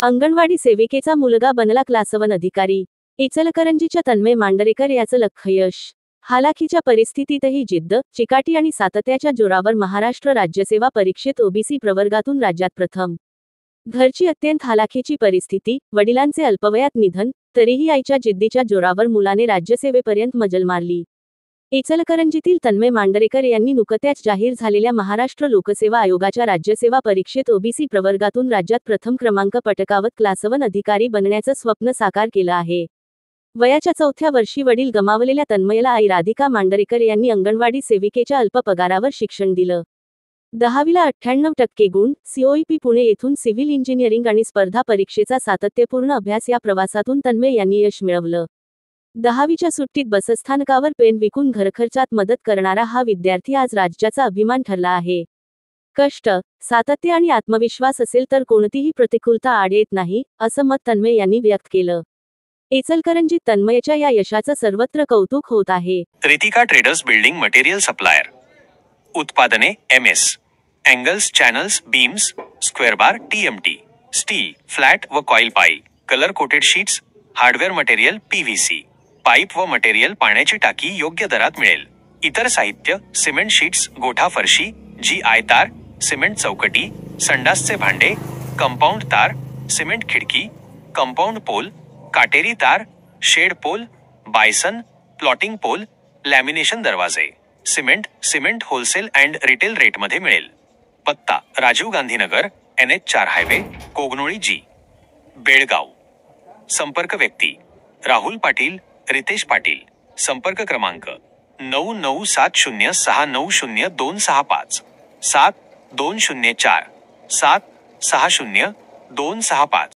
अंगणवाडी सेविकेचा मुलगा बनला क्लास 1 अधिकारी. इचलकरंजीच्या तन्मय मांडरेकर याचं लख्ख यश. हालाखीच्या परिस्थितीतही जिद्द, चिकाटी आणि सातत्याच्या जोरावर महाराष्ट्र राज्यसेवा परीक्षेत ओबीसी प्रवर्गातून राज्यात प्रथम. घरची अत्यंत हालाखीची परिस्थिती, वडिलांचे अल्पवयात निधन, तरीही आईच्या जिद्दीच्या जोरावर मुलाने राज्यसेवेपर्यंत मजल मारली. इचलकरंजीतील तन्मय मांडरेकर यांनी नुकत्याच जाहीर झालेल्या महाराष्ट्र लोकसेवा आयोगाच्या राज्यसेवा परीक्षेत ओबीसी प्रवर्गातून राज्यात प्रथम क्रमांक पटकावत क्लास 1 अधिकारी बनण्याचं स्वप्न साकार केलं आहे. वयाच्या 4थ्या वर्षी वडील गमावलेल्या तन्मयला आई राधिका मांडरेकर यांनी अंगणवाडी सेविकेच्या अल्प पगारावर शिक्षण दिलं. 10वीला 98% गुण, सीओईपी पुणे येथून सिव्हिल इंजिनिअरिंग आणि स्पर्धा परीक्षेचा सातत्यपूर्ण अभ्यास या प्रवासातून तन्मय यांनी यश मिळवलं. 10वीच्या सुट्टीत बसस्थानकावर पेन विकून घरखर्चात मदत करणारा हा विद्यार्थी आज राज्याचा अभिमान ठरला आहे. कष्ट, सातत्य आणि आत्मविश्वास असेल तर कोणतीही प्रतिकूलता आड येत नाही, असं मत तन्मय यांनी व्यक्त केलं. इचलकरंजीत तन्मयच्या या यशाचं सर्वत्र कौतुक होत आहे. Ritika traders building material supplier. उत्पादने MS, angles, channels, beams, square bar, TMT, steel, flat व coil pipe, colour coated sheets, hardware material PVC, pipe व मटेरियल पाण्याची टाकी योग्य दरात मिळेल. इतर साहित्य सिमेंट शीट्स, गोठा फरशी, GI तार, सिमेंट चौकटी, संडासचे भांडे, कंपाऊंड तार, सिमेंट खिडकी, कंपाऊंड पोल, काटेरी तार, shed pole, bison, plotting pole, lamination दरवाजे, सिमेंट होलसेल अँड रिटेल रेटमध्ये मिळेल. पत्ता Rajiv Gandhinagar, NH4 highway, Kognoli G, Belgaum. संपर्क व्यक्ती राहुल पाटील, रितेश पाटील. संपर्क क्रमांक 9970690265 7204 7600265.